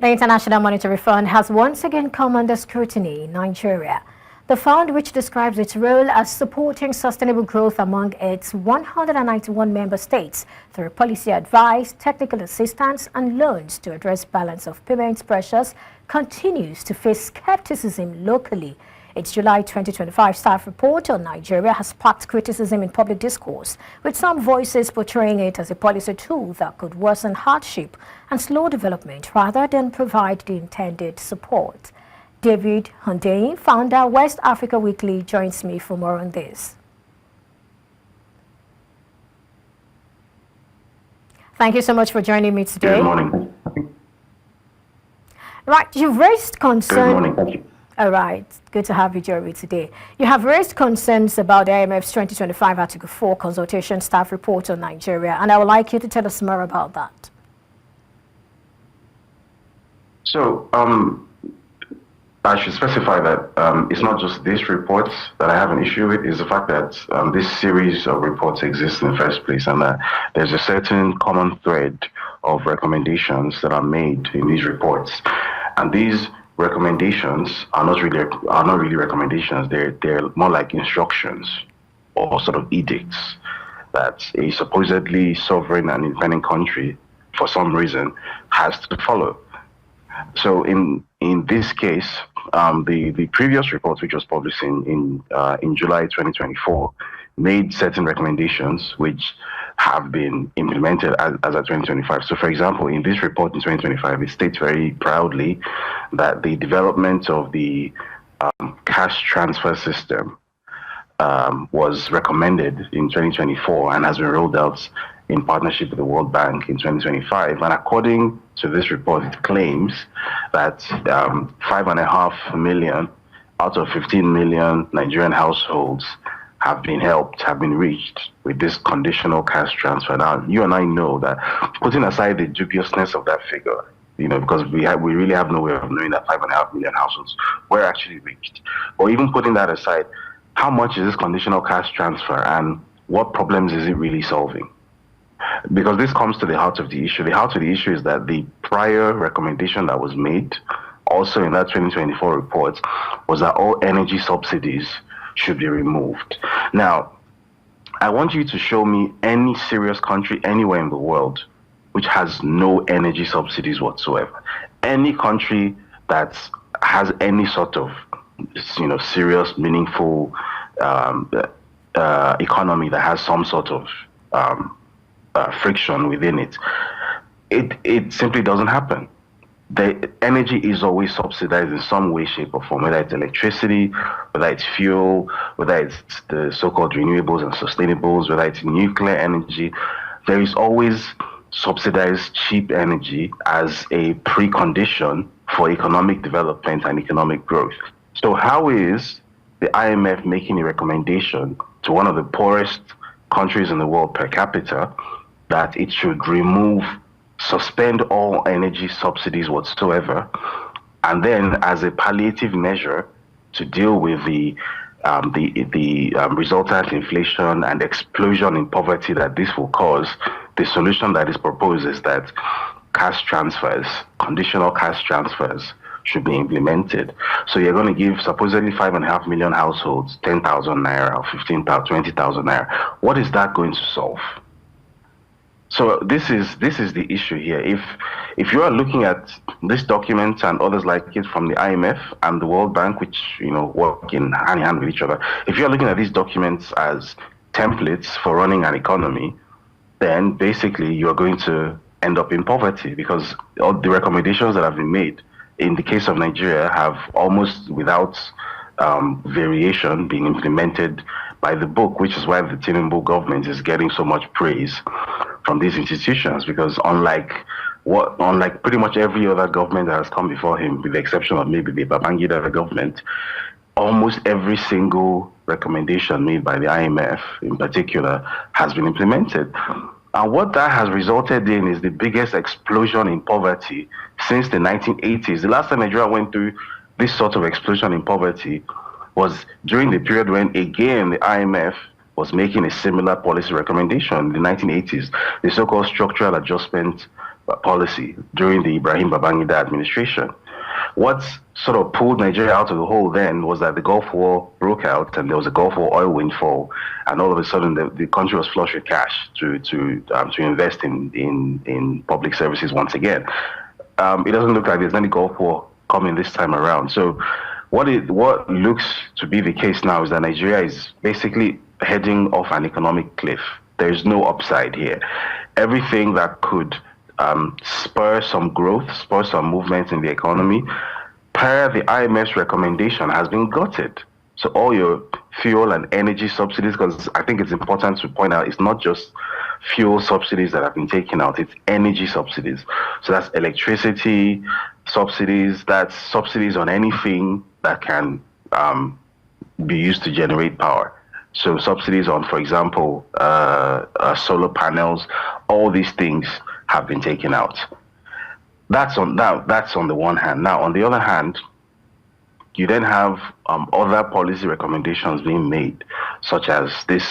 The International Monetary Fund has once again come under scrutiny in Nigeria. The fund, which describes its role as supporting sustainable growth among its 191 member states through policy advice, technical assistance, and loans to address balance of payments pressures, continues to face skepticism locally. Its July 2025 staff report on Nigeria has sparked criticism in public discourse, with some voices portraying it as a policy tool that could worsen hardship and slow development rather than provide the intended support. David Hundeyin, founder West Africa Weekly, joins me for more on this. Thank you so much for joining me today. Good morning. Right, you've raised concern. Good morning. Thank you. All right, good to have you join me today. You have raised concerns about the IMF's 2025 Article 4 consultation staff report on Nigeria, and I would like you to tell us more about that. So, I should specify that it's not just this report that I have an issue with, it's the fact that this series of reports exists in the first place, and that there's a certain common thread of recommendations that are made in these reports. And these recommendations are not really recommendations. They're more like instructions or sort of edicts that a supposedly sovereign and independent country, for some reason, has to follow. So in this case, the previous report, which was published in July 2024, made certain recommendations which have been implemented as of 2025. So, for example, in this report in 2025, it states very proudly that the development of the cash transfer system was recommended in 2024 and has been rolled out in partnership with the World Bank in 2025. And according to this report, it claims that 5.5 million out of 15 million Nigerian households have been helped, have been reached with this conditional cash transfer. Now, you and I know that, putting aside the dubiousness of that figure, because we really have no way of knowing that 5.5 million households were actually reached. Or even putting that aside, how much is this conditional cash transfer and what problems is it really solving? Because this comes to the heart of the issue. The heart of the issue is that the prior recommendation that was made, also in that 2024 report, was that all energy subsidies should be removed. Now, I want you to show me any serious country anywhere in the world which has no energy subsidies whatsoever. Any country that has any sort of, serious, meaningful economy that has some sort of friction within it, it simply doesn't happen. The energy is always subsidized in some way, shape, or form, whether it's electricity, whether it's fuel, whether it's the so-called renewables and sustainables, whether it's nuclear energy. There is always subsidized cheap energy as a precondition for economic development and economic growth. So how is the IMF making a recommendation to one of the poorest countries in the world per capita that it should suspend all energy subsidies whatsoever, and then as a palliative measure to deal with the resultant inflation and explosion in poverty that this will cause, the solution that is proposed is that cash transfers, conditional cash transfers, should be implemented. So you're going to give supposedly 5.5 million households 10,000 naira or 15,000, 20,000 naira. What is that going to solve? So this is the issue here. If you are looking at this document and others like it from the IMF and the World Bank, which work in hand in hand with each other, if you are looking at these documents as templates for running an economy, then basically you are going to end up in poverty, because all the recommendations that have been made in the case of Nigeria have almost without variation being implemented by the book, which is why the Tinubu government is getting so much praise from these institutions, because unlike pretty much every other government that has come before him, with the exception of maybe the Babangida government, almost every single recommendation made by the IMF in particular has been implemented. And what that has resulted in is the biggest explosion in poverty since the 1980s. The last time Nigeria went through this sort of explosion in poverty was during the period when, again, the IMF was making a similar policy recommendation in the 1980s, the so-called structural adjustment policy during the Ibrahim Babangida administration. What sort of pulled Nigeria out of the hole then was that the Gulf War broke out and there was a Gulf War oil windfall, and all of a sudden the country was flush with cash to invest in public services once again. It doesn't look like there's any Gulf War coming this time around. So what looks to be the case now is that Nigeria is basically heading off an economic cliff. There's no upside here. Everything that could spur some growth, spur some movement in the economy, per the IMF's recommendation, has been gutted. So all your fuel and energy subsidies, because I think it's important to point out, it's not just fuel subsidies that have been taken out, it's energy subsidies. So that's electricity subsidies, that's subsidies on anything that can be used to generate power. So subsidies on, for example, solar panels, all these things have been taken out. That's on the one hand. Now, on the other hand, you then have other policy recommendations being made, such as this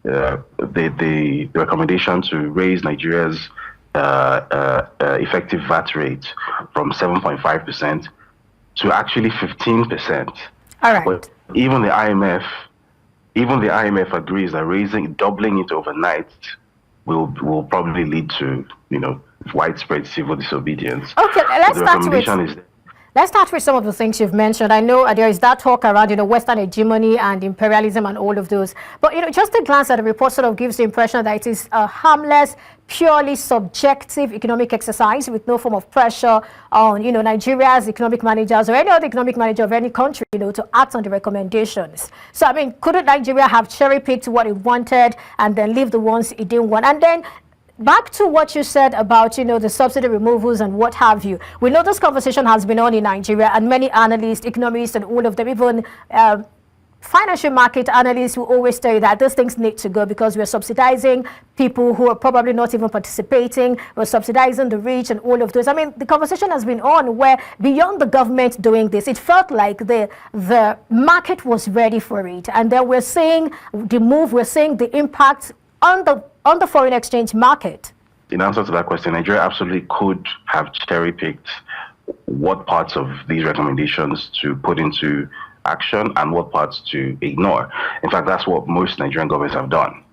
the recommendation to raise Nigeria's effective VAT rate from 7.5% to actually 15%. All right. But even the IMF agrees that doubling it overnight will probably lead to, widespread civil disobedience. Okay, let's start with some of the things you've mentioned. I know there is that talk around, Western hegemony and imperialism and all of those. But, just a glance at the report sort of gives the impression that it is a harmless, purely subjective economic exercise with no form of pressure on, Nigeria's economic managers or any other economic manager of any country, to act on the recommendations. So, couldn't Nigeria have cherry-picked what it wanted and then leave the ones it didn't want? And then back to what you said about, the subsidy removals and what have you. We know this conversation has been on in Nigeria, and many analysts, economists, and all of them, even financial market analysts, will always tell you that those things need to go because we're subsidizing people who are probably not even participating. We're subsidizing the rich and all of those. The conversation has been on where beyond the government doing this, it felt like the market was ready for it. And then we're seeing the move, we're seeing the impact on the foreign exchange market. In answer to that question, Nigeria absolutely could have cherry-picked what parts of these recommendations to put into action and what parts to ignore. In fact, that's what most Nigerian governments have done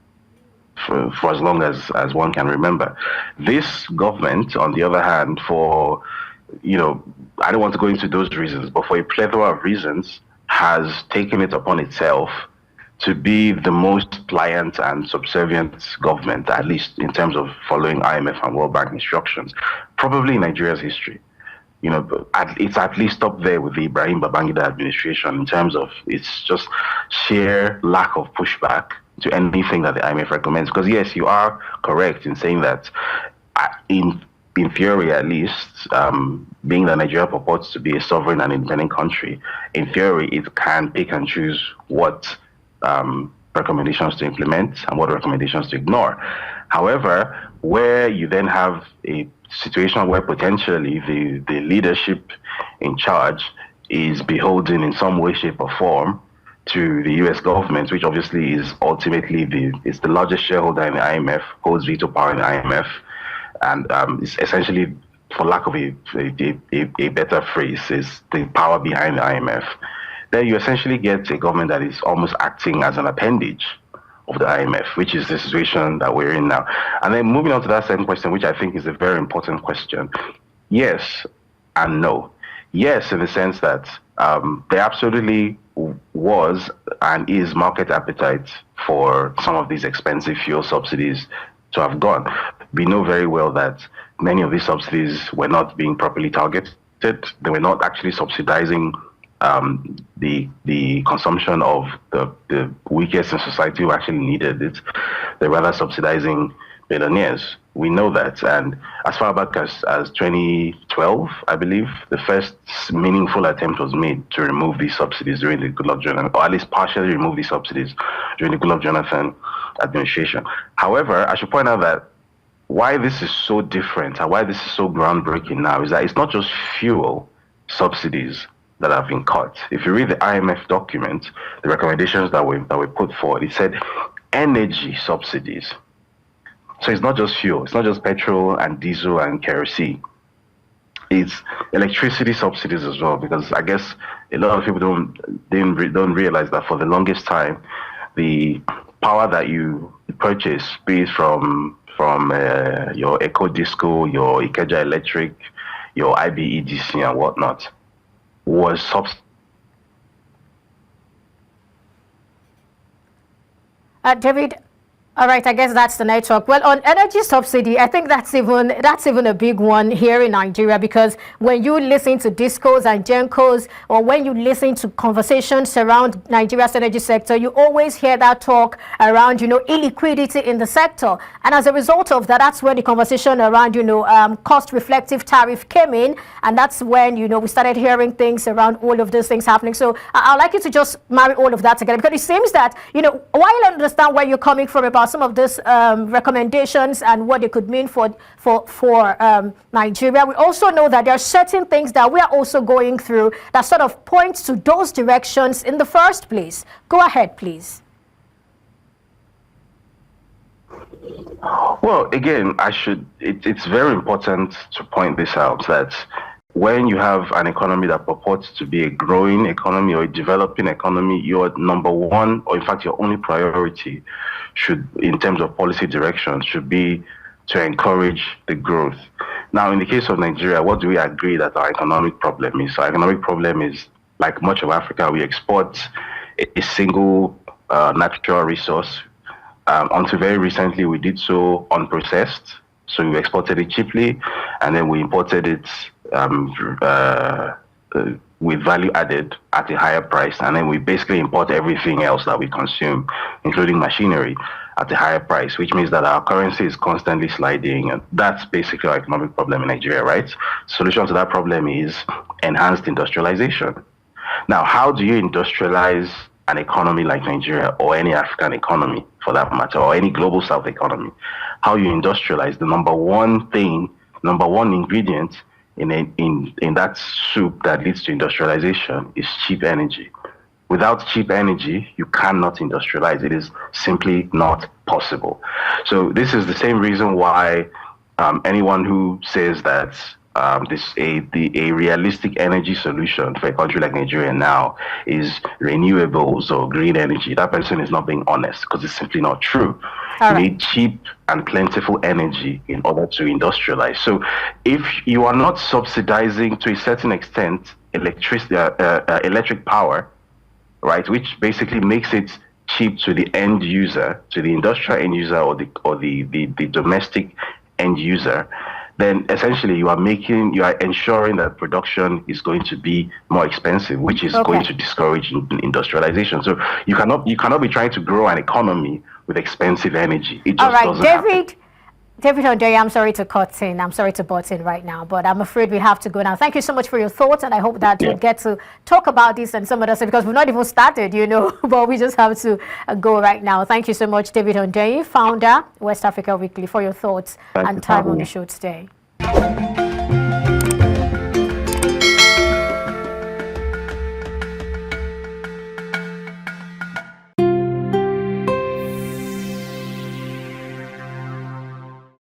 for as long as one can remember. This government, on the other hand, for, I don't want to go into those reasons, but for a plethora of reasons, has taken it upon itself to be the most pliant and subservient government, at least in terms of following IMF and World Bank instructions, probably in Nigeria's history. It's at least up there with the Ibrahim Babangida administration in terms of its just sheer lack of pushback to anything that the IMF recommends. Because yes, you are correct in saying that in theory, at least, being that Nigeria purports to be a sovereign and independent country, in theory, it can pick and choose what recommendations to implement and what recommendations to ignore. However, where you then have a situation where potentially the leadership in charge is beholden in some way, shape, or form to the US government, which obviously is ultimately it's the largest shareholder in the IMF, holds veto power in the IMF, and it's essentially, for lack of a better phrase, is the power behind the IMF. Then you essentially get a government that is almost acting as an appendage of the IMF, which is the situation that we're in now. And then moving on to that second question, which I think is a very important question. Yes and no. Yes, in the sense that there absolutely was and is market appetite for some of these expensive fuel subsidies to have gone. We know very well that many of these subsidies were not being properly targeted. They were not actually subsidizing the consumption of the weakest in society who actually needed it. They're rather subsidizing billionaires. We know that. And as far back as 2012, I believe, the first meaningful attempt was made to remove these subsidies during the Goodluck Jonathan, or at least partially remove these subsidies during the Goodluck Jonathan administration. However, I should point out that why this is so different and why this is so groundbreaking now is that it's not just fuel subsidies that have been cut. If you read the IMF document, the recommendations that we put forward, it said energy subsidies. So it's not just fuel. It's not just petrol and diesel and kerosene. It's electricity subsidies as well, because I guess a lot of people don't realize that for the longest time, the power that you purchase, be it from your Eco Disco, your Ikeja Electric, your IBEDC and whatnot, was David, all right, I guess that's the network. Well, on energy subsidy, I think that's even a big one here in Nigeria, because when you listen to discos and gencos, or when you listen to conversations around Nigeria's energy sector, you always hear that talk around, illiquidity in the sector. And as a result of that, that's when the conversation around, cost reflective tariff came in. And that's when, we started hearing things around all of those things happening. So I'd like you to just marry all of that together, because it seems that, while I understand where you're coming from about some of these recommendations and what they could mean for Nigeria, we also know that there are certain things that we are also going through that sort of points to those directions in the first place. Go ahead, please. Well, again, it's very important to point this out, that when you have an economy that purports to be a growing economy or a developing economy, your number one, or in fact your only priority should, in terms of policy direction, should be to encourage the growth. Now, in the case of Nigeria, what do we agree that our economic problem is? Our economic problem is, like much of Africa, we export a single natural resource. Until very recently, we did so unprocessed. So we exported it cheaply, and then we imported it with value added at a higher price, and then we basically import everything else that we consume, including machinery, at a higher price, which means that our currency is constantly sliding, and that's basically our economic problem in Nigeria, right? Solution to that problem is enhanced industrialization. Now, how do you industrialize an economy like Nigeria, or any African economy for that matter, or any global South economy? How you industrialize, the number one ingredient in that soup that leads to industrialization is cheap energy. Without cheap energy, you cannot industrialize. It is simply not possible. So this is the same reason why anyone who says that a realistic energy solution for a country like Nigeria now is renewables or green energy, that person is not being honest, because it's simply not true. You need cheap and plentiful energy in order to industrialize. So if you are not subsidizing to a certain extent electric power, right, which basically makes it cheap to the end user, to the industrial end user, or the domestic end user, then essentially you are ensuring that production is going to be more expensive, which is going to discourage industrialization. So you cannot be trying to grow an economy with expensive energy. It just doesn't happen. David Hundeyin, I'm sorry to cut in. I'm sorry to butt in right now, but I'm afraid we have to go now. Thank you so much for your thoughts, and I hope that we'll get to talk about this and some other stuff, because we've not even started, but we just have to go right now. Thank you so much, David Hundeyin, founder, West Africa Weekly, for your thoughts and time on the show today.